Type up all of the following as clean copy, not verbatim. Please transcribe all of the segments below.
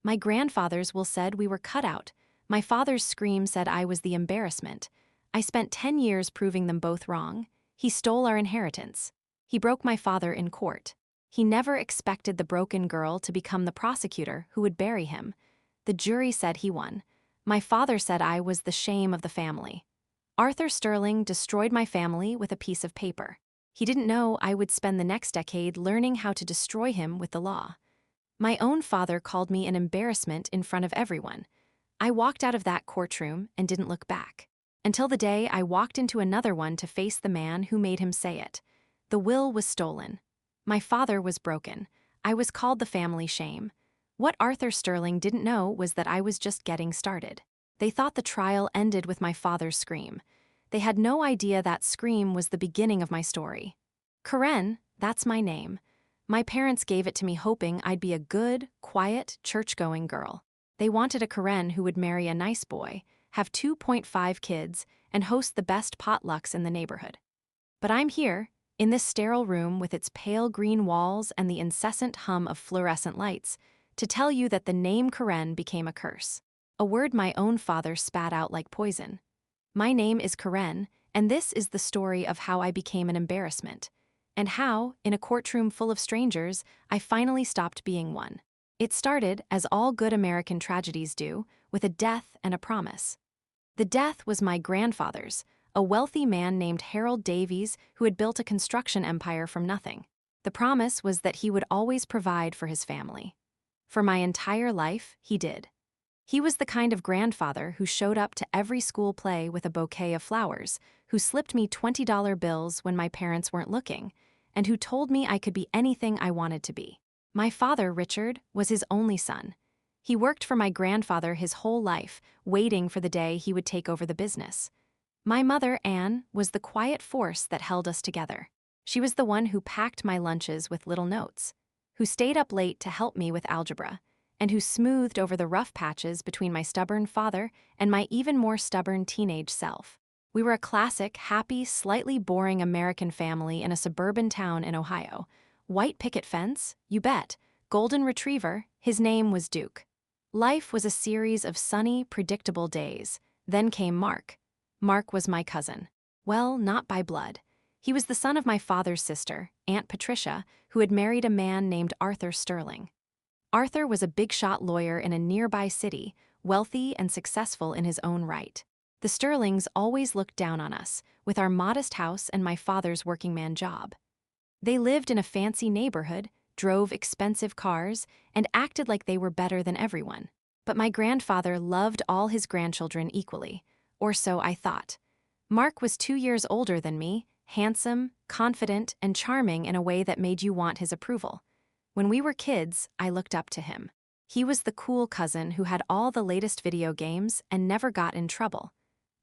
My grandfather's will said we were cut out. My father's scream said I was the embarrassment. I spent 10 years proving them both wrong. He stole our inheritance. He broke my father in court. He never expected the broken girl to become the prosecutor who would bury him. The jury said he won. My father said I was the shame of the family. Arthur Sterling destroyed my family with a piece of paper. He didn't know I would spend the next decade learning how to destroy him with the law. My own father called me an embarrassment in front of everyone. I walked out of that courtroom and didn't look back. Until the day I walked into another one to face the man who made him say it. The will was stolen. My father was broken. I was called the family shame. What Arthur Sterling didn't know was that I was just getting started. They thought the trial ended with my father's scream. They had no idea that scream was the beginning of my story. Karen, that's my name. My parents gave it to me hoping I'd be a good, quiet, church-going girl. They wanted a Karen who would marry a nice boy, have 2.5 kids, and host the best potlucks in the neighborhood. But I'm here, in this sterile room with its pale green walls and the incessant hum of fluorescent lights, to tell you that the name Karen became a curse. A word my own father spat out like poison. My name is Karen, and this is the story of how I became an embarrassment. And how, in a courtroom full of strangers, I finally stopped being one. It started, as all good American tragedies do, with a death and a promise. The death was my grandfather's, a wealthy man named Harold Davies who had built a construction empire from nothing. The promise was that he would always provide for his family. For my entire life, he did. He was the kind of grandfather who showed up to every school play with a bouquet of flowers, who slipped me $20 bills when my parents weren't looking, and who told me I could be anything I wanted to be. My father, Richard, was his only son. He worked for my grandfather his whole life, waiting for the day he would take over the business. My mother, Anne, was the quiet force that held us together. She was the one who packed my lunches with little notes, who stayed up late to help me with algebra, and who smoothed over the rough patches between my stubborn father and my even more stubborn teenage self. We were a classic, happy, slightly boring American family in a suburban town in Ohio. White picket fence, you bet. Golden retriever, his name was Duke. Life was a series of sunny, predictable days. Then came Mark. Mark was my cousin. Well, not by blood. He was the son of my father's sister, Aunt Patricia, who had married a man named Arthur Sterling. Arthur was a big-shot lawyer in a nearby city, wealthy and successful in his own right. The Sterlings always looked down on us, with our modest house and my father's working-man job. They lived in a fancy neighborhood, drove expensive cars, and acted like they were better than everyone. But my grandfather loved all his grandchildren equally, or so I thought. Mark was 2 years older than me, handsome, confident, and charming in a way that made you want his approval. When we were kids, I looked up to him. He was the cool cousin who had all the latest video games and never got in trouble.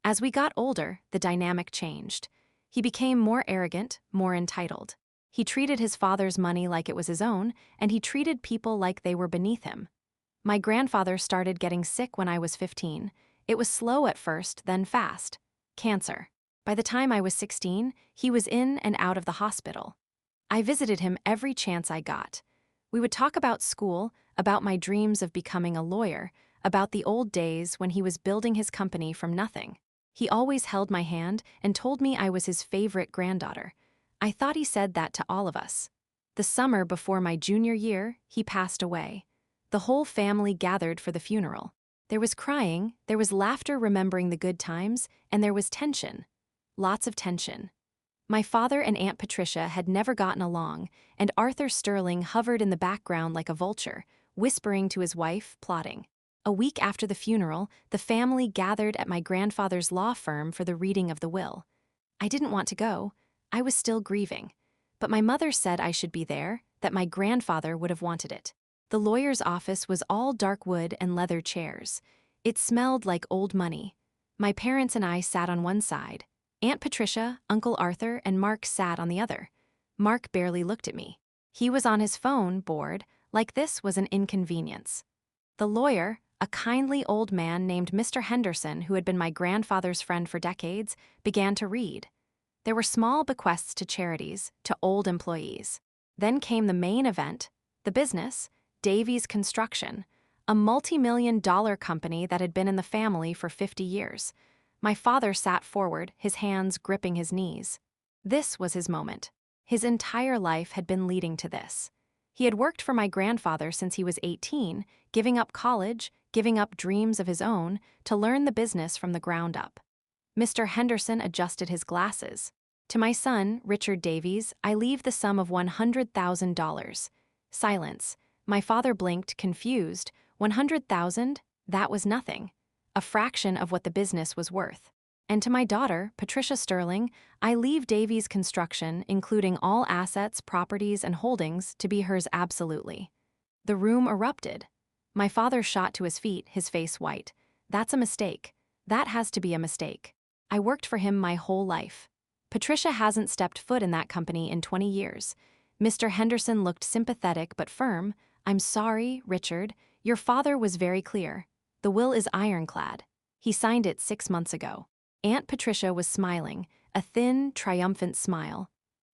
As we got older, the dynamic changed. He became more arrogant, more entitled. He treated his father's money like it was his own, and he treated people like they were beneath him. My grandfather started getting sick when I was 15. It was slow at first, then fast. Cancer. By the time I was 16, he was in and out of the hospital. I visited him every chance I got. We would talk about school, about my dreams of becoming a lawyer, about the old days when he was building his company from nothing. He always held my hand and told me I was his favorite granddaughter. I thought he said that to all of us. The summer before my junior year, he passed away. The whole family gathered for the funeral. There was crying, there was laughter remembering the good times, and there was tension. Lots of tension. My father and Aunt Patricia had never gotten along, and Arthur Sterling hovered in the background like a vulture, whispering to his wife, plotting. A week after the funeral, the family gathered at my grandfather's law firm for the reading of the will. I didn't want to go. I was still grieving. But my mother said I should be there, that my grandfather would have wanted it. The lawyer's office was all dark wood and leather chairs. It smelled like old money. My parents and I sat on one side. Aunt Patricia, Uncle Arthur, and Mark sat on the other. Mark barely looked at me. He was on his phone, bored, like this was an inconvenience. The lawyer, a kindly old man named Mr. Henderson, who had been my grandfather's friend for decades, began to read. There were small bequests to charities, to old employees. Then came the main event, the business, Davies Construction, a multi-million-dollar company that had been in the family for 50 years. My father sat forward, his hands gripping his knees. This was his moment. His entire life had been leading to this. He had worked for my grandfather since he was 18, giving up college, giving up dreams of his own, to learn the business from the ground up. Mr. Henderson adjusted his glasses. To my son, Richard Davies, I leave the sum of $100,000. Silence. My father blinked, confused. 100,000? That was nothing. A fraction of what the business was worth. And to my daughter, Patricia Sterling, I leave Davies Construction, including all assets, properties, and holdings, to be hers absolutely. The room erupted. My father shot to his feet, his face white. That's a mistake. That has to be a mistake. I worked for him my whole life. Patricia hasn't stepped foot in that company in 20 years. Mr. Henderson looked sympathetic but firm. I'm sorry, Richard. Your father was very clear. The will is ironclad. He signed it 6 months ago. Aunt Patricia was smiling, a thin, triumphant smile.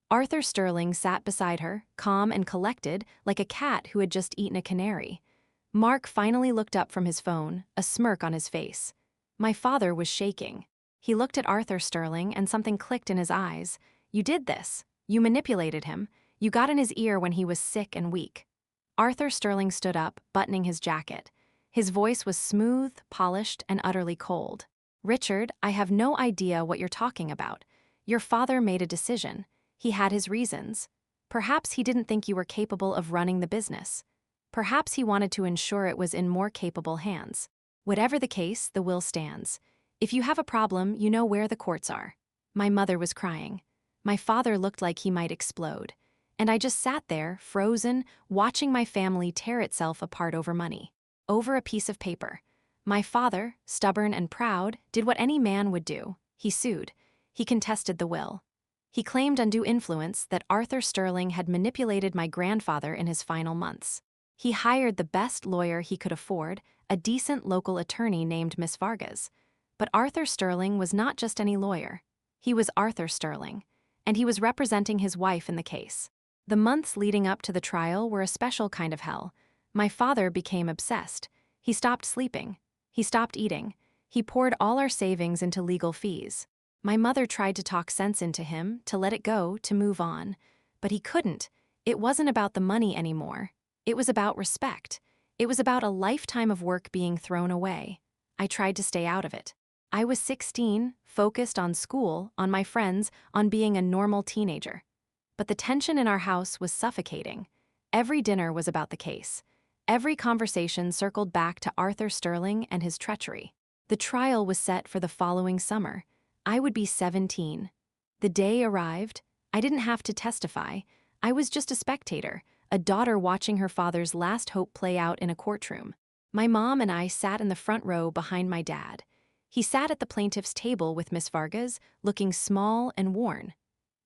Arthur Sterling sat beside her, calm and collected, like a cat who had just eaten a canary. Mark finally looked up from his phone, a smirk on his face. My father was shaking. He looked at Arthur Sterling and something clicked in his eyes. You did this. You manipulated him. You got in his ear when he was sick and weak. Arthur Sterling stood up, buttoning his jacket. His voice was smooth, polished, and utterly cold. Richard, I have no idea what you're talking about. Your father made a decision. He had his reasons. Perhaps he didn't think you were capable of running the business. Perhaps he wanted to ensure it was in more capable hands. Whatever the case, the will stands. If you have a problem, you know where the courts are. My mother was crying. My father looked like he might explode. And I just sat there, frozen, watching my family tear itself apart over money. Over a piece of paper. My father, stubborn and proud, did what any man would do. He sued. He contested the will. He claimed undue influence, that Arthur Sterling had manipulated my grandfather in his final months. He hired the best lawyer he could afford, a decent local attorney named Miss Vargas. But Arthur Sterling was not just any lawyer. He was Arthur Sterling, and he was representing his wife in the case. The months leading up to the trial were a special kind of hell. My father became obsessed. He stopped sleeping. He stopped eating. He poured all our savings into legal fees. My mother tried to talk sense into him, to let it go, to move on. But he couldn't. It wasn't about the money anymore. It was about respect. It was about a lifetime of work being thrown away. I tried to stay out of it. I was 16, focused on school, on my friends, on being a normal teenager. But the tension in our house was suffocating. Every dinner was about the case. Every conversation circled back to Arthur Sterling and his treachery. The trial was set for the following summer. I would be 17. The day arrived. I didn't have to testify. I was just a spectator, a daughter watching her father's last hope play out in a courtroom. My mom and I sat in the front row behind my dad. He sat at the plaintiff's table with Miss Vargas, looking small and worn.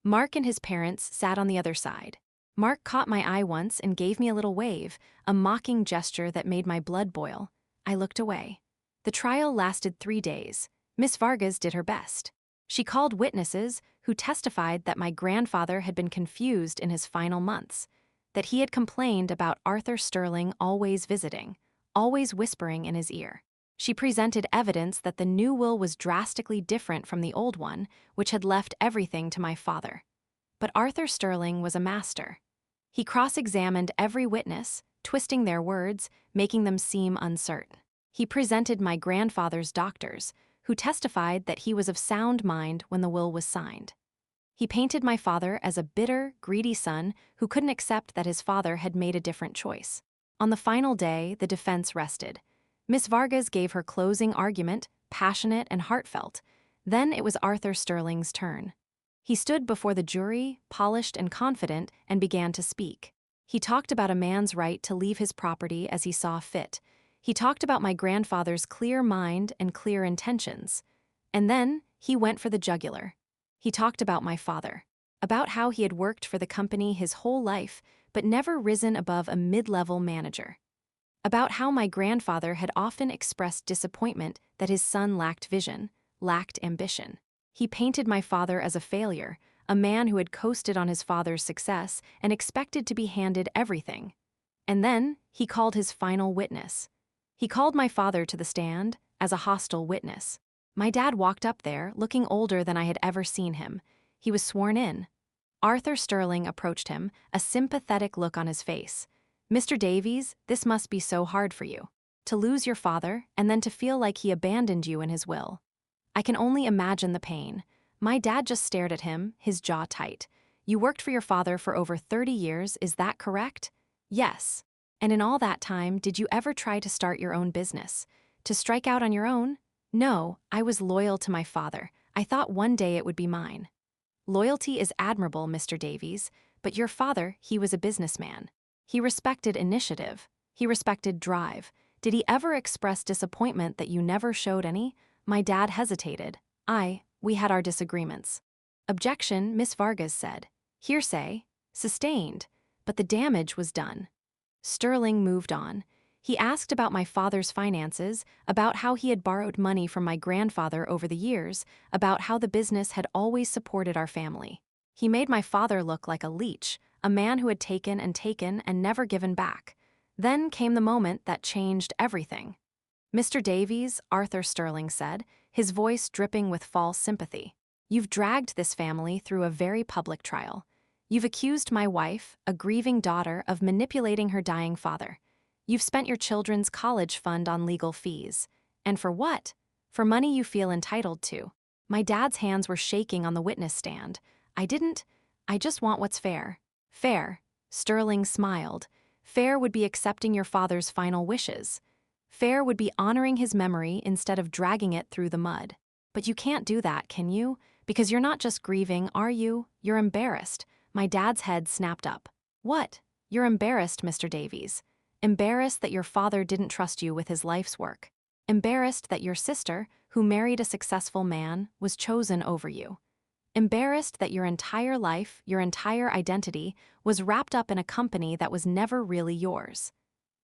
Mark and his parents sat on the other side. Mark caught my eye once and gave me a little wave, a mocking gesture that made my blood boil. I looked away. The trial lasted 3 days. Miss Vargas did her best. She called witnesses who testified that my grandfather had been confused in his final months, that he had complained about Arthur Sterling always visiting, always whispering in his ear. She presented evidence that the new will was drastically different from the old one, which had left everything to my father. But Arthur Sterling was a master. He cross-examined every witness, twisting their words, making them seem uncertain. He presented my grandfather's doctors, who testified that he was of sound mind when the will was signed. He painted my father as a bitter, greedy son who couldn't accept that his father had made a different choice. On the final day, the defense rested. Miss Vargas gave her closing argument, passionate and heartfelt. Then it was Arthur Sterling's turn. He stood before the jury, polished and confident, and began to speak. He talked about a man's right to leave his property as he saw fit. He talked about my grandfather's clear mind and clear intentions. And then he went for the jugular. He talked about my father, about how he had worked for the company his whole life, but never risen above a mid-level manager. About how my grandfather had often expressed disappointment that his son lacked vision, lacked ambition. He painted my father as a failure, a man who had coasted on his father's success and expected to be handed everything. And then he called his final witness. He called my father to the stand as a hostile witness. My dad walked up there, looking older than I had ever seen him. He was sworn in. Arthur Sterling approached him, a sympathetic look on his face. "Mr. Davies, this must be so hard for you. To lose your father, and then to feel like he abandoned you in his will. I can only imagine the pain." My dad just stared at him, his jaw tight. "You worked for your father for over 30 years, is that correct?" "Yes." "And in all that time, did you ever try to start your own business? To strike out on your own?" "No, I was loyal to my father. I thought one day it would be mine." "Loyalty is admirable, Mr. Davies, but your father, he was a businessman. He respected initiative. He respected drive. Did he ever express disappointment that you never showed any?" My dad hesitated. We had our disagreements." "Objection," Miss Vargas said. "Hearsay. Sustained. But the damage was done." Sterling moved on. He asked about my father's finances, about how he had borrowed money from my grandfather over the years, about how the business had always supported our family. He made my father look like a leech, a man who had taken and never given back. Then came the moment that changed everything. "Mr. Davies," Arthur Sterling said, his voice dripping with false sympathy, "you've dragged this family through a very public trial. You've accused my wife, a grieving daughter, of manipulating her dying father. You've spent your children's college fund on legal fees. And for what? For money you feel entitled to." My dad's hands were shaking on the witness stand. I just want what's fair." "Fair," Sterling smiled. "Fair would be accepting your father's final wishes. Fair would be honoring his memory instead of dragging it through the mud. But you can't do that, can you? Because you're not just grieving, are you? You're embarrassed." My dad's head snapped up. "What? You're embarrassed, Mr. Davies. Embarrassed that your father didn't trust you with his life's work. Embarrassed that your sister, who married a successful man, was chosen over you. Embarrassed that your entire life, your entire identity, was wrapped up in a company that was never really yours."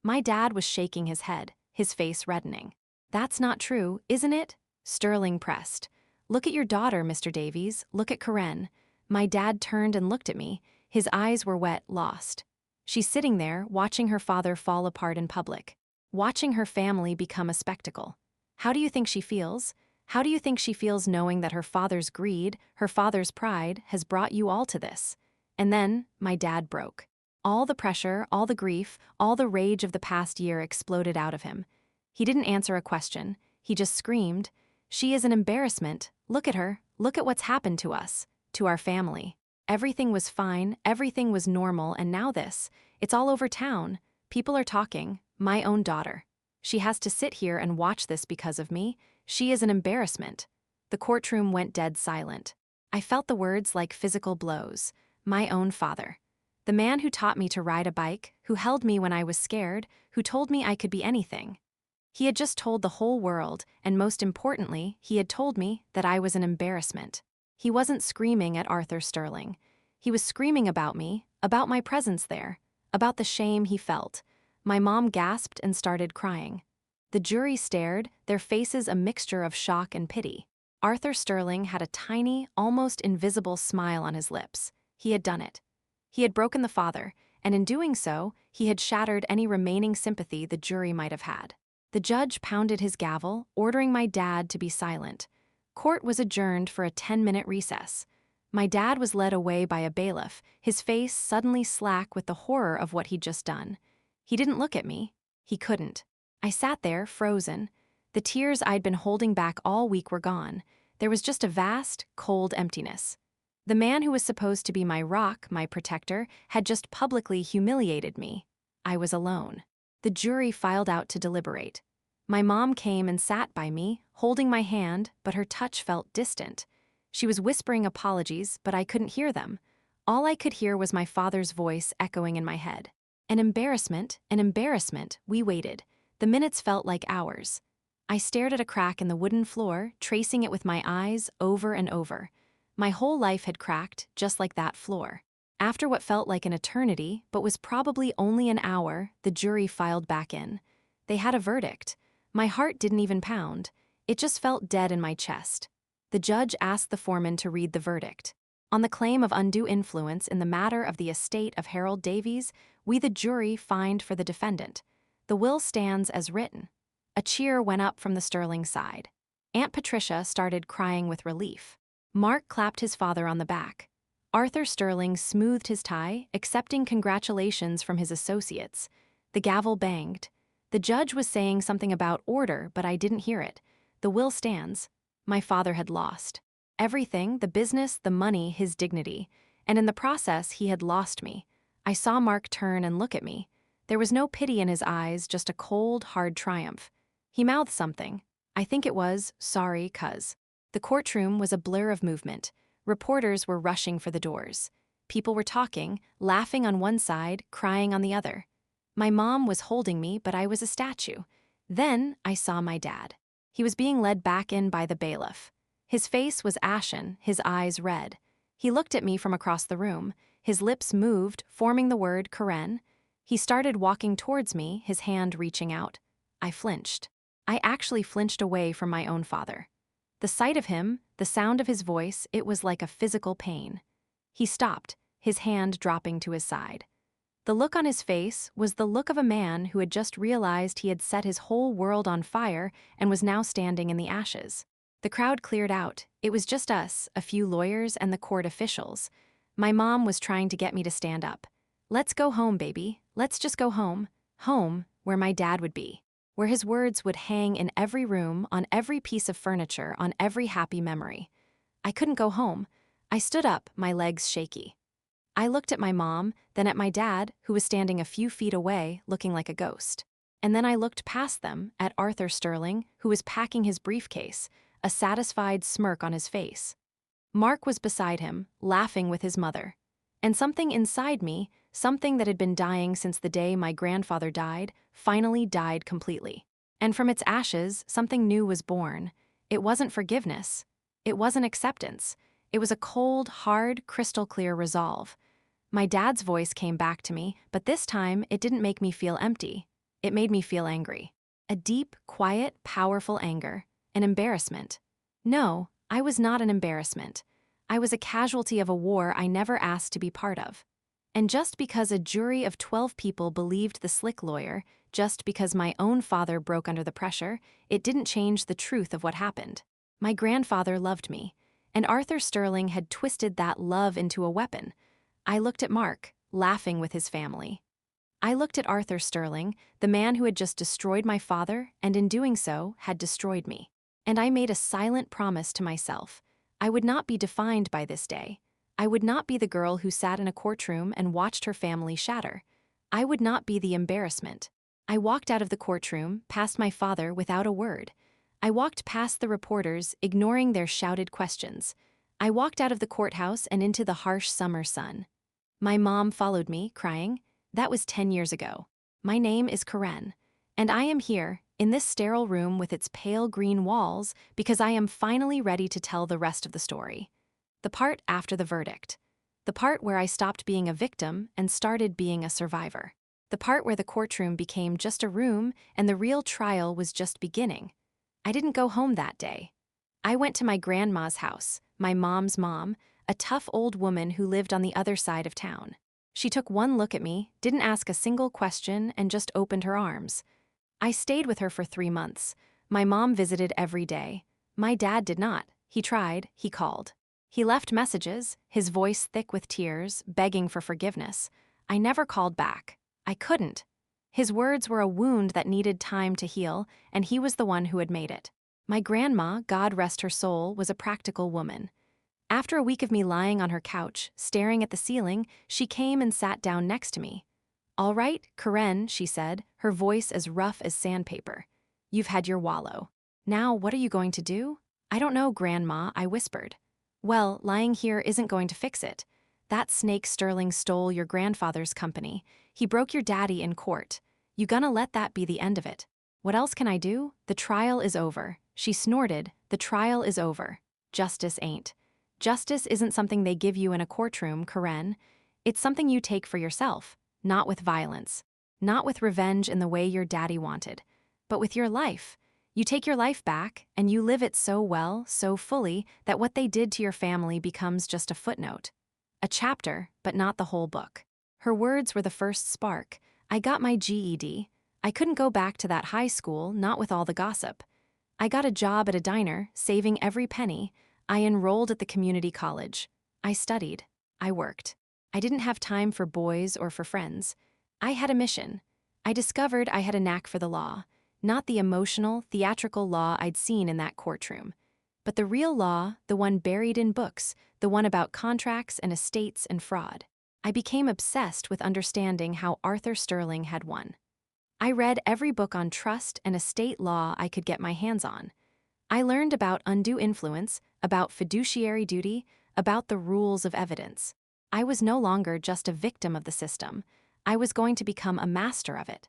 My dad was shaking his head, his face reddening. "That's not true, isn't it?" Sterling pressed. "Look at your daughter, Mr. Davies. Look at Karen." My dad turned and looked at me. His eyes were wet, lost. "She's sitting there, watching her father fall apart in public. Watching her family become a spectacle. How do you think she feels? How do you think she feels knowing that her father's greed, her father's pride, has brought you all to this?" And then, my dad broke. All the pressure, all the grief, all the rage of the past year exploded out of him. He didn't answer a question. He just screamed, "She is an embarrassment. Look at her. Look at what's happened to us, to our family. Everything was fine, everything was normal, and now this. It's all over town. People are talking. My own daughter. She has to sit here and watch this because of me. She is an embarrassment." The courtroom went dead silent. I felt the words like physical blows. My own father. The man who taught me to ride a bike, who held me when I was scared, who told me I could be anything. He had just told the whole world, and most importantly, he had told me that I was an embarrassment. He wasn't screaming at Arthur Sterling. He was screaming about me, about my presence there, about the shame he felt. My mom gasped and started crying. The jury stared, their faces a mixture of shock and pity. Arthur Sterling had a tiny, almost invisible smile on his lips. He had done it. He had broken the father, and in doing so, he had shattered any remaining sympathy the jury might have had. The judge pounded his gavel, ordering my dad to be silent. Court was adjourned for a 10-minute recess. My dad was led away by a bailiff, his face suddenly slack with the horror of what he'd just done. He didn't look at me. He couldn't. I sat there, frozen. The tears I'd been holding back all week were gone. There was just a vast, cold emptiness. The man who was supposed to be my rock, my protector, had just publicly humiliated me. I was alone. The jury filed out to deliberate. My mom came and sat by me, holding my hand, but her touch felt distant. She was whispering apologies, but I couldn't hear them. All I could hear was my father's voice echoing in my head. An embarrassment, we waited. The minutes felt like hours. I stared at a crack in the wooden floor, tracing it with my eyes over and over. My whole life had cracked, just like that floor. After what felt like an eternity, but was probably only an hour, the jury filed back in. They had a verdict. My heart didn't even pound. It just felt dead in my chest. The judge asked the foreman to read the verdict. On the claim of undue influence in the matter of the estate of Harold Davies, we the jury find for the defendant. The will stands as written. A cheer went up from the Sterling side. Aunt Patricia started crying with relief. Mark clapped his father on the back. Arthur Sterling smoothed his tie, accepting congratulations from his associates. The gavel banged. The judge was saying something about order, but I didn't hear it. The will stands. My father had lost. Everything, the business, the money, his dignity. And in the process, he had lost me. I saw Mark turn and look at me. There was no pity in his eyes, just a cold, hard triumph. He mouthed something. I think it was, sorry, cuz. The courtroom was a blur of movement. Reporters were rushing for the doors. People were talking, laughing on one side, crying on the other. My mom was holding me, but I was a statue. Then I saw my dad. He was being led back in by the bailiff. His face was ashen, his eyes red. He looked at me from across the room. His lips moved, forming the word Karen. He started walking towards me, his hand reaching out. I flinched. I actually flinched away from my own father. The sight of him, the sound of his voice, it was like a physical pain. He stopped, his hand dropping to his side. The look on his face was the look of a man who had just realized he had set his whole world on fire and was now standing in the ashes. The crowd cleared out. It was just us, a few lawyers, and the court officials. My mom was trying to get me to stand up. Let's go home, baby. Let's just go home. Home, where my dad would be. Where his words would hang in every room, on every piece of furniture, on every happy memory. I couldn't go home. I stood up, my legs shaky. I looked at my mom, then at my dad, who was standing a few feet away, looking like a ghost. And then I looked past them, at Arthur Sterling, who was packing his briefcase, a satisfied smirk on his face. Mark was beside him, laughing with his mother. And something inside me, something that had been dying since the day my grandfather died, finally died completely. And from its ashes, something new was born. It wasn't forgiveness. It wasn't acceptance. It was a cold, hard, crystal-clear resolve. My dad's voice came back to me, but this time it didn't make me feel empty. It made me feel angry. A deep, quiet, powerful anger. An embarrassment. No, I was not an embarrassment. I was a casualty of a war I never asked to be part of. And just because a jury of 12 people believed the slick lawyer, just because my own father broke under the pressure, it didn't change the truth of what happened. My grandfather loved me, and Arthur Sterling had twisted that love into a weapon. I looked at Mark, laughing with his family. I looked at Arthur Sterling, the man who had just destroyed my father, and in doing so, had destroyed me. And I made a silent promise to myself. I would not be defined by this day. I would not be the girl who sat in a courtroom and watched her family shatter. I would not be the embarrassment. I walked out of the courtroom, past my father, without a word. I walked past the reporters, ignoring their shouted questions. I walked out of the courthouse and into the harsh summer sun. My mom followed me, crying. That was 10 years ago. My name is Karen. And I am here, in this sterile room with its pale green walls, because I am finally ready to tell the rest of the story. The part after the verdict. The part where I stopped being a victim and started being a survivor. The part where the courtroom became just a room and the real trial was just beginning. I didn't go home that day. I went to my grandma's house, my mom's mom, a tough old woman who lived on the other side of town. She took one look at me, didn't ask a single question, and just opened her arms. I stayed with her for 3 months. My mom visited every day. My dad did not. He tried, he called. He left messages, his voice thick with tears, begging for forgiveness. I never called back. I couldn't. His words were a wound that needed time to heal, and he was the one who had made it. My grandma, God rest her soul, was a practical woman. After a week of me lying on her couch, staring at the ceiling, she came and sat down next to me. "All right, Karen," she said, her voice as rough as sandpaper. "You've had your wallow. Now what are you going to do?" "I don't know, Grandma," I whispered. "Well, lying here isn't going to fix it. That snake Sterling stole your grandfather's company. He broke your daddy in court. You gonna let that be the end of it? What else can I do? The trial is over." She snorted. "The trial is over. Justice ain't. Justice isn't something they give you in a courtroom, Karen. It's something you take for yourself, not with violence, not with revenge in the way your daddy wanted, but with your life. You take your life back, and you live it so well, so fully, that what they did to your family becomes just a footnote. A chapter, but not the whole book." Her words were the first spark. I got my GED. I couldn't go back to that high school, not with all the gossip. I got a job at a diner, saving every penny. I enrolled at the community college. I studied. I worked. I didn't have time for boys or for friends. I had a mission. I discovered I had a knack for the law, not the emotional, theatrical law I'd seen in that courtroom, but the real law, the one buried in books, the one about contracts and estates and fraud. I became obsessed with understanding how Arthur Sterling had won. I read every book on trust and estate law I could get my hands on. I learned about undue influence, about fiduciary duty, about the rules of evidence. I was no longer just a victim of the system. I was going to become a master of it.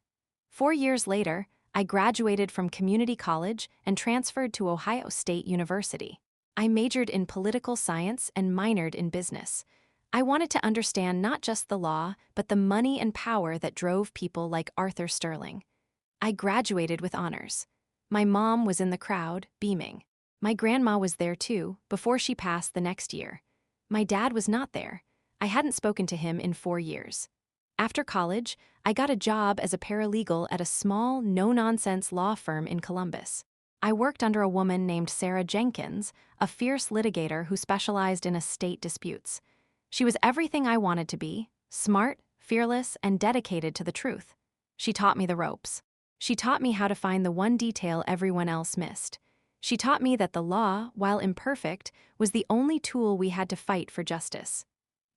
4 years later, I graduated from community college and transferred to Ohio State University. I majored in political science and minored in business. I wanted to understand not just the law, but the money and power that drove people like Arthur Sterling. I graduated with honors. My mom was in the crowd, beaming. My grandma was there too, before she passed the next year. My dad was not there. I hadn't spoken to him in 4 years. After college, I got a job as a paralegal at a small, no-nonsense law firm in Columbus. I worked under a woman named Sarah Jenkins, a fierce litigator who specialized in estate disputes. She was everything I wanted to be: smart, fearless, and dedicated to the truth. She taught me the ropes. She taught me how to find the one detail everyone else missed. She taught me that the law, while imperfect, was the only tool we had to fight for justice.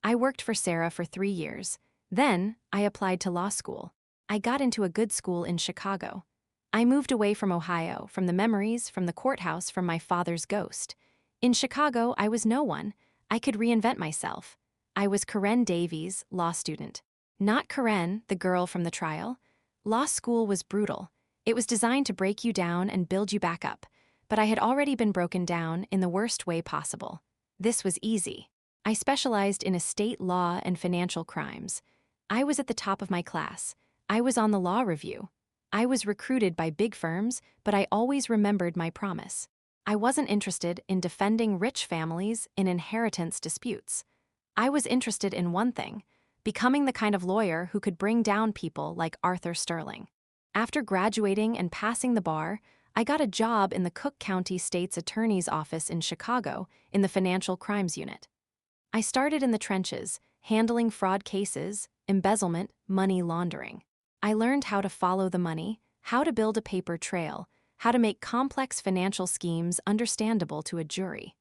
I worked for Sarah for 3 years. Then, I applied to law school. I got into a good school in Chicago. I moved away from Ohio, from the memories, from the courthouse, from my father's ghost. In Chicago, I was no one. I could reinvent myself. I was Karen Davies, law student. Not Karen, the girl from the trial. Law school was brutal. It was designed to break you down and build you back up. But I had already been broken down in the worst way possible. This was easy. I specialized in estate law and financial crimes. I was at the top of my class. I was on the law review. I was recruited by big firms, but I always remembered my promise. I wasn't interested in defending rich families in inheritance disputes. I was interested in one thing: becoming the kind of lawyer who could bring down people like Arthur Sterling. After graduating and passing the bar, I got a job in the Cook County State's Attorney's Office in Chicago in the Financial Crimes Unit. I started in the trenches, handling fraud cases, embezzlement, money laundering. I learned how to follow the money, how to build a paper trail, how to make complex financial schemes understandable to a jury.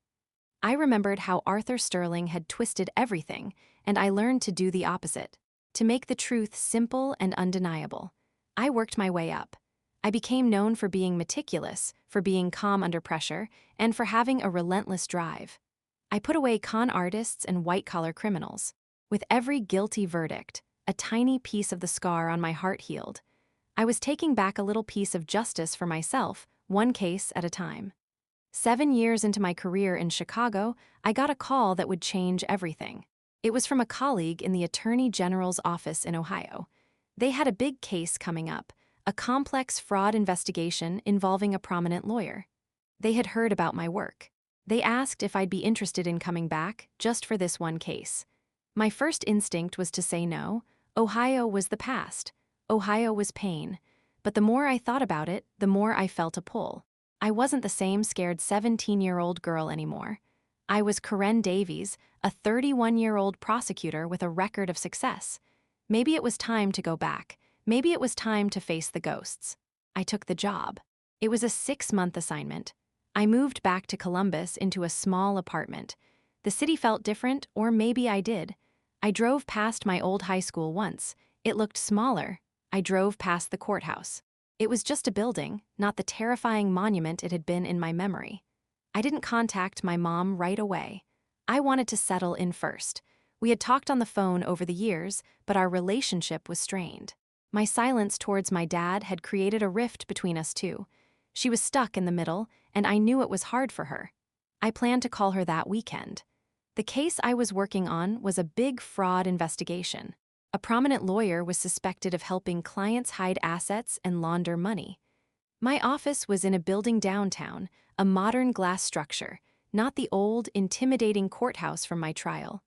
I remembered how Arthur Sterling had twisted everything, and I learned to do the opposite, to make the truth simple and undeniable. I worked my way up. I became known for being meticulous, for being calm under pressure, and for having a relentless drive. I put away con artists and white-collar criminals. With every guilty verdict, a tiny piece of the scar on my heart healed. I was taking back a little piece of justice for myself, one case at a time. 7 years into my career in Chicago, I got a call that would change everything. It was from a colleague in the Attorney General's office in Ohio. They had a big case coming up, a complex fraud investigation involving a prominent lawyer. They had heard about my work. They asked if I'd be interested in coming back, just for this one case. My first instinct was to say no. Ohio was the past. Ohio was pain. But the more I thought about it, the more I felt a pull. I wasn't the same scared 17-year-old girl anymore. I was Karen Davies, a 31-year-old prosecutor with a record of success. Maybe it was time to go back. Maybe it was time to face the ghosts. I took the job. It was a 6-month assignment. I moved back to Columbus into a small apartment. The city felt different, or maybe I did. I drove past my old high school once. It looked smaller. I drove past the courthouse. It was just a building, not the terrifying monument it had been in my memory. I didn't contact my mom right away. I wanted to settle in first. We had talked on the phone over the years, but our relationship was strained. My silence towards my dad had created a rift between us two. She was stuck in the middle, and I knew it was hard for her. I planned to call her that weekend. The case I was working on was a big fraud investigation. A prominent lawyer was suspected of helping clients hide assets and launder money. My office was in a building downtown, a modern glass structure, not the old, intimidating courthouse from my trial.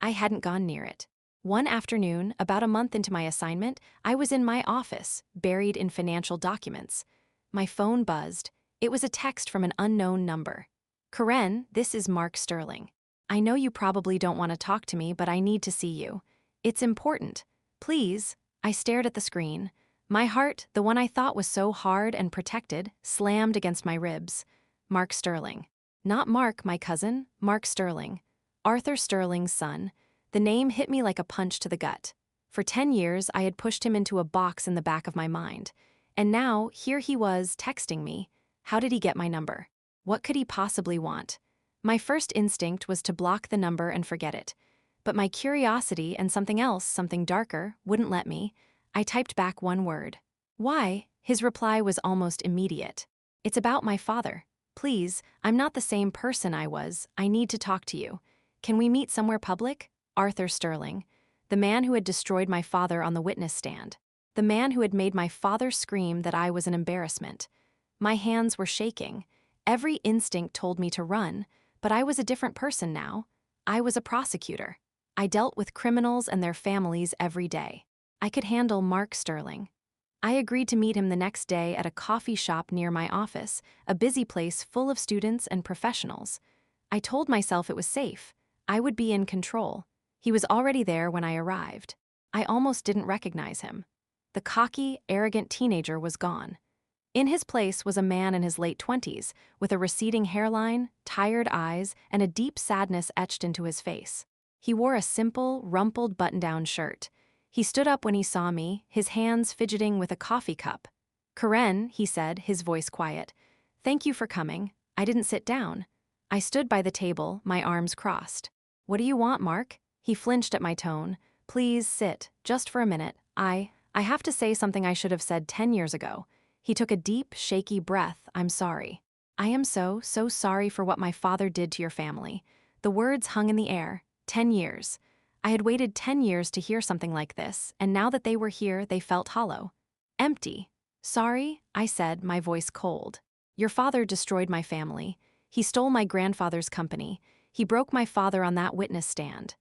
I hadn't gone near it. One afternoon, about a month into my assignment, I was in my office, buried in financial documents. My phone buzzed. It was a text from an unknown number. Karen, this is Mark Sterling. I know you probably don't want to talk to me, but I need to see you. It's important. Please. I stared at the screen. My heart, the one I thought was so hard and protected, slammed against my ribs. Mark Sterling. Not Mark, my cousin, Mark Sterling. Arthur Sterling's son. The name hit me like a punch to the gut. For 10 years, I had pushed him into a box in the back of my mind. And now, here he was, texting me. How did he get my number? What could he possibly want? My first instinct was to block the number and forget it. But my curiosity and something else, something darker, wouldn't let me. I typed back one word. Why? His reply was almost immediate. It's about my father. Please, I'm not the same person I was. I need to talk to you. Can we meet somewhere public? Arthur Sterling. The man who had destroyed my father on the witness stand. The man who had made my father scream that I was an embarrassment. My hands were shaking. Every instinct told me to run, but I was a different person now. I was a prosecutor. I dealt with criminals and their families every day. I could handle Mark Sterling. I agreed to meet him the next day at a coffee shop near my office, a busy place full of students and professionals. I told myself it was safe. I would be in control. He was already there when I arrived. I almost didn't recognize him. The cocky, arrogant teenager was gone. In his place was a man in his late 20s, with a receding hairline, tired eyes, and a deep sadness etched into his face. He wore a simple, rumpled button-down shirt. He stood up when he saw me, his hands fidgeting with a coffee cup. Karen, he said, his voice quiet. Thank you for coming. I didn't sit down. I stood by the table, my arms crossed. What do you want, Mark? He flinched at my tone. Please sit, just for a minute. I have to say something I should have said 10 years ago. He took a deep, shaky breath. I'm sorry. I am so sorry for what my father did to your family. The words hung in the air. 10 years. I had waited 10 years to hear something like this, and now that they were here, they felt hollow. Empty. Sorry, I said, my voice cold. Your father destroyed my family. He stole my grandfather's company. He broke my father on that witness stand.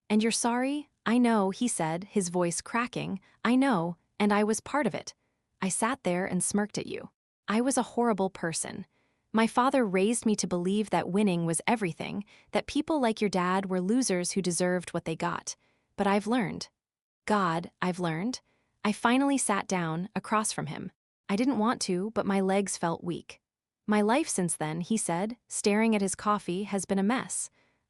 And you're sorry? I know, he said, his voice cracking. I know, and I was part of it. I sat there and smirked at you. I was a horrible person. My father raised me to believe that winning was everything, that people like your dad were losers who deserved what they got. But I've learned. I've learned. I finally sat down, across from him. I didn't want to, but my legs felt weak. My life since then, he said, staring at his coffee, has been a mess.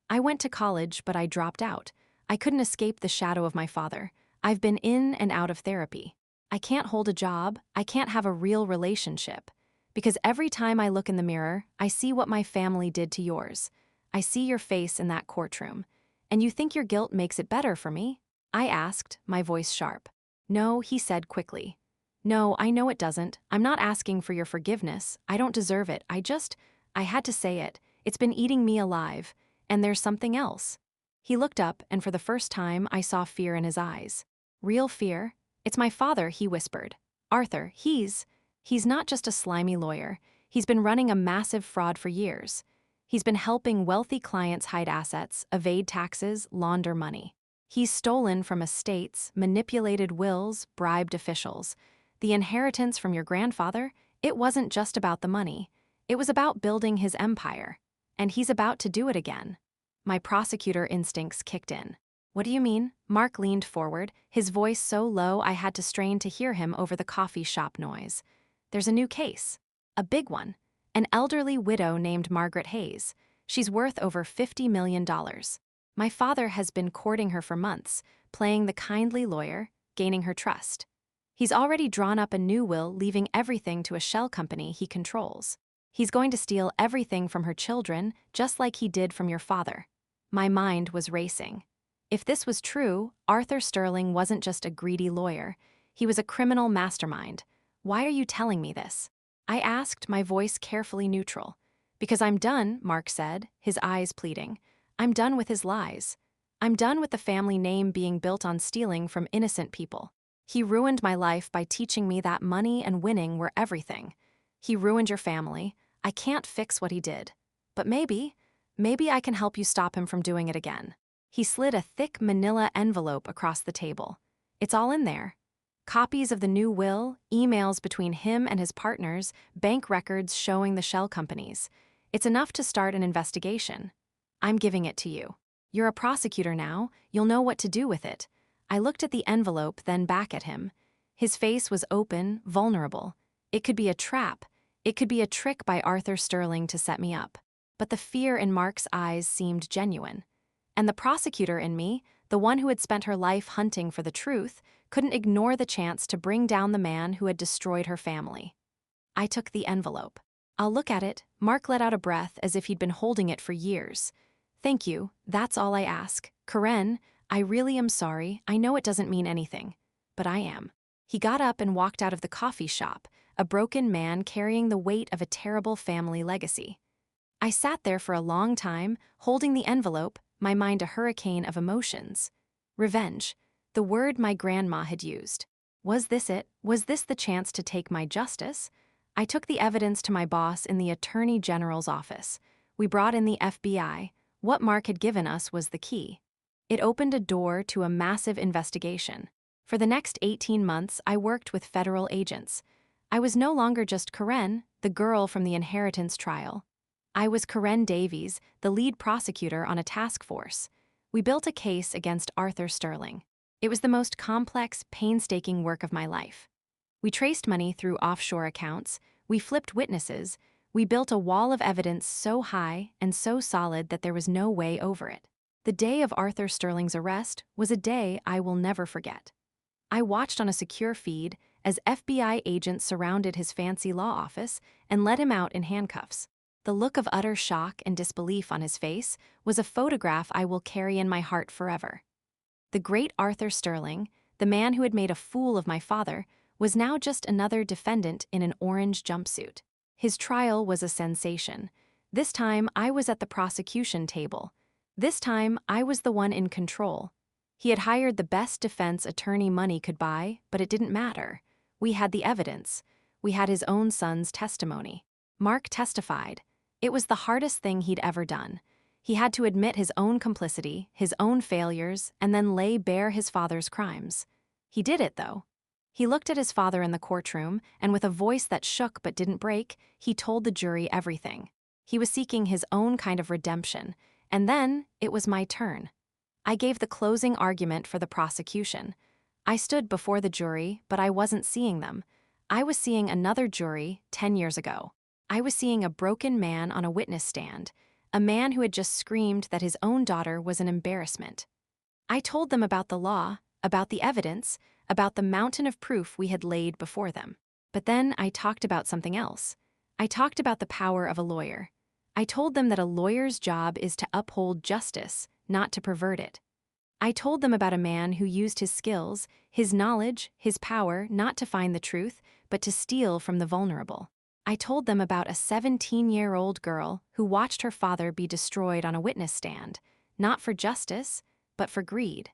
I went to college, but I dropped out. I couldn't escape the shadow of my father. I've been in and out of therapy. I can't hold a job. I can't have a real relationship. Because every time I look in the mirror, I see what my family did to yours. I see your face in that courtroom. And you think your guilt makes it better for me? I asked, my voice sharp. No, he said quickly. No, I know it doesn't. I'm not asking for your forgiveness. I don't deserve it. I had to say it. It's been eating me alive. And there's something else. He looked up, and for the first time, I saw fear in his eyes. Real fear? It's my father, he whispered. Arthur, he's not just a slimy lawyer. He's been running a massive fraud for years. He's been helping wealthy clients hide assets, evade taxes, launder money. He's stolen from estates, manipulated wills, bribed officials. The inheritance from your grandfather, it wasn't just about the money. It was about building his empire. And he's about to do it again. My prosecutor instincts kicked in. What do you mean? Mark leaned forward, his voice so low I had to strain to hear him over the coffee shop noise. There's a new case. A big one. An elderly widow named Margaret Hayes. She's worth over $50 million. My father has been courting her for months, playing the kindly lawyer, gaining her trust. He's already drawn up a new will, leaving everything to a shell company he controls. He's going to steal everything from her children, just like he did from your father. My mind was racing. If this was true, Arthur Sterling wasn't just a greedy lawyer. He was a criminal mastermind. Why are you telling me this? I asked, my voice carefully neutral. Because I'm done, Mark said, his eyes pleading. I'm done with his lies. I'm done with the family name being built on stealing from innocent people. He ruined my life by teaching me that money and winning were everything. He ruined your family. I can't fix what he did. But maybe I can help you stop him from doing it again. He slid a thick manila envelope across the table. It's all in there. Copies of the new will, emails between him and his partners, bank records showing the shell companies. It's enough to start an investigation. I'm giving it to you. You're a prosecutor now, you'll know what to do with it. I looked at the envelope, then back at him. His face was open, vulnerable. It could be a trap. It could be a trick by Arthur Sterling to set me up. But the fear in Mark's eyes seemed genuine. And the prosecutor in me, the one who had spent her life hunting for the truth, couldn't ignore the chance to bring down the man who had destroyed her family. I took the envelope. I'll look at it. Mark let out a breath as if he'd been holding it for years. Thank you, that's all I ask. Karen, I really am sorry. I know it doesn't mean anything. But I am. He got up and walked out of the coffee shop, a broken man carrying the weight of a terrible family legacy. I sat there for a long time, holding the envelope, my mind a hurricane of emotions. Revenge. The word my grandma had used. Was this it? Was this the chance to take my justice? I took the evidence to my boss in the Attorney General's office. We brought in the FBI. What Mark had given us was the key. It opened a door to a massive investigation. For the next 18 months, I worked with federal agents. I was no longer just Karen, the girl from the inheritance trial. I was Karen Davies, the lead prosecutor on a task force. We built a case against Arthur Sterling. It was the most complex, painstaking work of my life. We traced money through offshore accounts, we flipped witnesses, we built a wall of evidence so high and so solid that there was no way over it. The day of Arthur Sterling's arrest was a day I will never forget. I watched on a secure feed as FBI agents surrounded his fancy law office and led him out in handcuffs. The look of utter shock and disbelief on his face was a photograph I will carry in my heart forever. The great Arthur Sterling, the man who had made a fool of my father, was now just another defendant in an orange jumpsuit. His trial was a sensation. This time, I was at the prosecution table. This time, I was the one in control. He had hired the best defense attorney money could buy, but it didn't matter. We had the evidence. We had his own son's testimony. Mark testified. It was the hardest thing he'd ever done. He had to admit his own complicity, his own failures, and then lay bare his father's crimes. He did it, though. He looked at his father in the courtroom, and with a voice that shook but didn't break, he told the jury everything. He was seeking his own kind of redemption, and then it was my turn. I gave the closing argument for the prosecution. I stood before the jury, but I wasn't seeing them. I was seeing another jury 10 years ago. I was seeing a broken man on a witness stand, a man who had just screamed that his own daughter was an embarrassment. I told them about the law, about the evidence, about the mountain of proof we had laid before them. But then I talked about something else. I talked about the power of a lawyer. I told them that a lawyer's job is to uphold justice, not to pervert it. I told them about a man who used his skills, his knowledge, his power not to find the truth, but to steal from the vulnerable. I told them about a 17-year-old girl who watched her father be destroyed on a witness stand, not for justice, but for greed.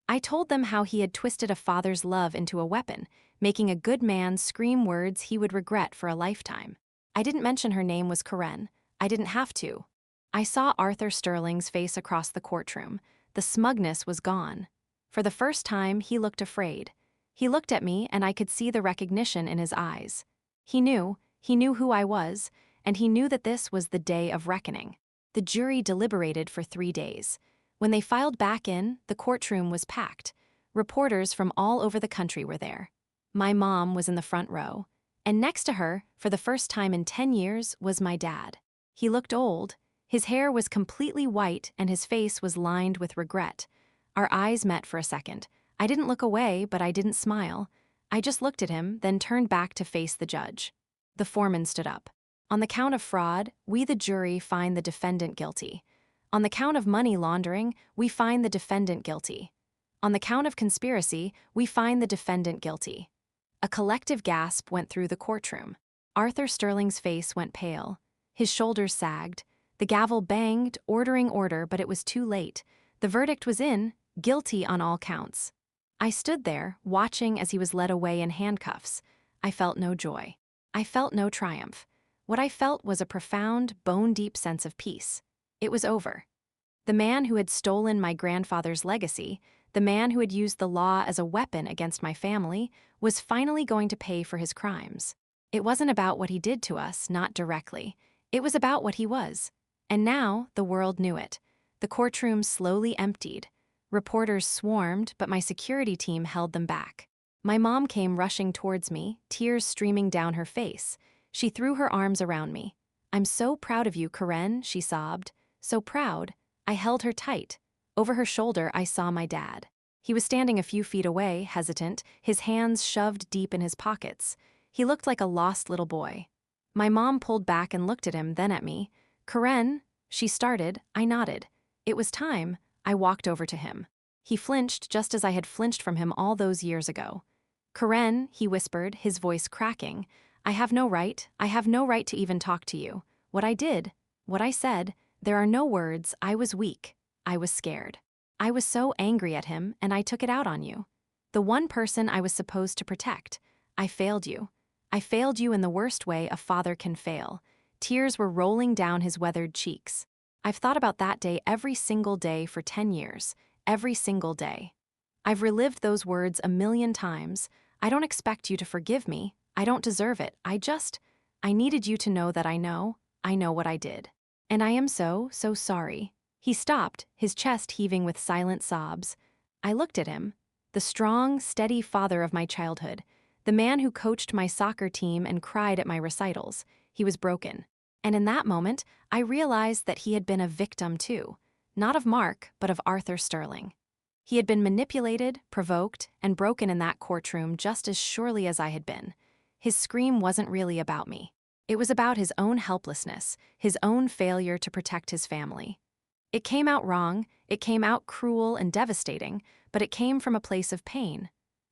I told them how he had twisted a father's love into a weapon, making a good man scream words he would regret for a lifetime. I didn't mention her name was Karen. I didn't have to. I saw Arthur Sterling's face across the courtroom. The smugness was gone. For the first time, he looked afraid. He looked at me, and I could see the recognition in his eyes. He knew who I was, and he knew that this was the day of reckoning. The jury deliberated for 3 days. When they filed back in, the courtroom was packed. Reporters from all over the country were there. My mom was in the front row, and next to her, for the first time in 10 years, was my dad. He looked old. His hair was completely white, and his face was lined with regret. Our eyes met for a second. I didn't look away, but I didn't smile. I just looked at him, then turned back to face the judge. The foreman stood up. On the count of fraud, we the jury find the defendant guilty. On the count of money laundering, we find the defendant guilty. On the count of conspiracy, we find the defendant guilty. A collective gasp went through the courtroom. Arthur Sterling's face went pale. His shoulders sagged. The gavel banged, ordering order, but it was too late. The verdict was in, guilty on all counts. I stood there, watching as he was led away in handcuffs. I felt no joy. I felt no triumph. What I felt was a profound, bone-deep sense of peace. It was over. The man who had stolen my grandfather's legacy, the man who had used the law as a weapon against my family, was finally going to pay for his crimes. It wasn't about what he did to us, not directly. It was about what he was. And now the world knew it. The courtroom slowly emptied. Reporters swarmed, but my security team held them back. My mom came rushing towards me, tears streaming down her face. She threw her arms around me. "I'm so proud of you, Karen," she sobbed. "So proud." I held her tight. Over her shoulder, I saw my dad. He was standing a few feet away, hesitant, his hands shoved deep in his pockets. He looked like a lost little boy. My mom pulled back and looked at him, then at me. "Karen," she started. I nodded. It was time. I walked over to him. He flinched just as I had flinched from him all those years ago. "Karen," he whispered, his voice cracking, I have no right to even talk to you. What I did, what I said, there are no words. I was weak. I was scared. I was so angry at him, and I took it out on you. The one person I was supposed to protect. I failed you. I failed you in the worst way a father can fail." Tears were rolling down his weathered cheeks. I've thought about that day every single day for 10 years. Every single day. I've relived those words a million times. I don't expect you to forgive me. I don't deserve it. I needed you to know that I know what I did. And I am so sorry. He stopped, his chest heaving with silent sobs. I looked at him. The strong, steady father of my childhood. The man who coached my soccer team and cried at my recitals. He was broken. And in that moment, I realized that he had been a victim too. Not of Mark, but of Arthur Sterling. He had been manipulated, provoked, and broken in that courtroom just as surely as I had been. His scream wasn't really about me. It was about his own helplessness, his own failure to protect his family. It came out wrong, it came out cruel and devastating, but it came from a place of pain.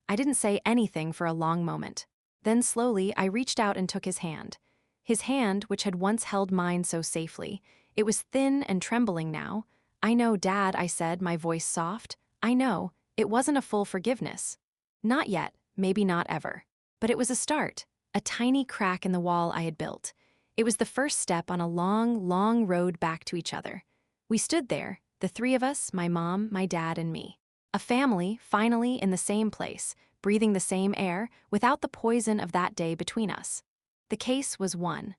I didn't say anything for a long moment. Then slowly, I reached out and took his hand. His hand, which had once held mine so safely, it was thin and trembling now. "I know, Dad," I said, my voice soft. "I know, it wasn't a full forgiveness. Not yet, maybe not ever. But it was a start, a tiny crack in the wall I had built. It was the first step on a long, long road back to each other. We stood there, the three of us, my mom, my dad, and me. A family, finally in the same place, breathing the same air, without the poison of that day between us. The case was won.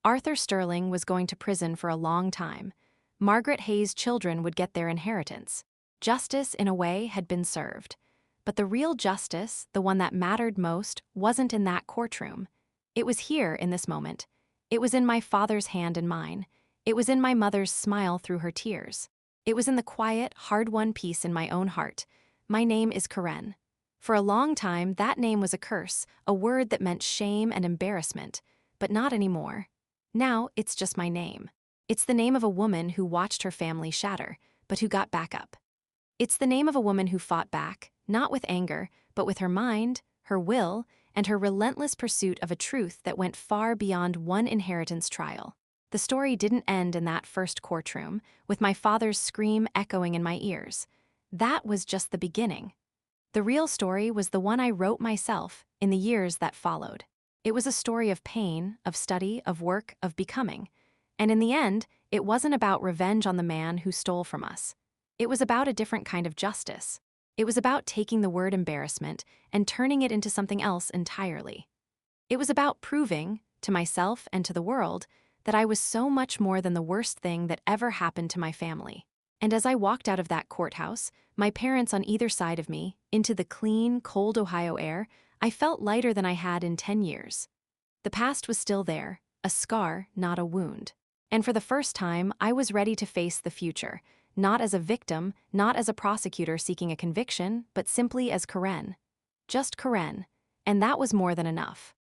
Arthur Sterling was going to prison for a long time. Margaret Hayes' children would get their inheritance. Justice, in a way, had been served. But the real justice, the one that mattered most, wasn't in that courtroom. It was here in this moment. It was in my father's hand in mine. It was in my mother's smile through her tears. It was in the quiet, hard-won peace in my own heart. My name is Karen. For a long time, that name was a curse, a word that meant shame and embarrassment. But not anymore. Now, it's just my name. It's the name of a woman who watched her family shatter, but who got back up. It's the name of a woman who fought back, not with anger, but with her mind, her will, and her relentless pursuit of a truth that went far beyond one inheritance trial. The story didn't end in that first courtroom, with my father's scream echoing in my ears. That was just the beginning. The real story was the one I wrote myself in the years that followed. It was a story of pain, of study, of work, of becoming. And in the end, it wasn't about revenge on the man who stole from us. It was about a different kind of justice. It was about taking the word embarrassment and turning it into something else entirely. It was about proving, to myself and to the world, that I was so much more than the worst thing that ever happened to my family. And as I walked out of that courthouse, my parents on either side of me, into the clean, cold Ohio air, I felt lighter than I had in 10 years. The past was still there, a scar, not a wound. And for the first time, I was ready to face the future, not as a victim, not as a prosecutor seeking a conviction, but simply as Karen. Just Karen. And that was more than enough.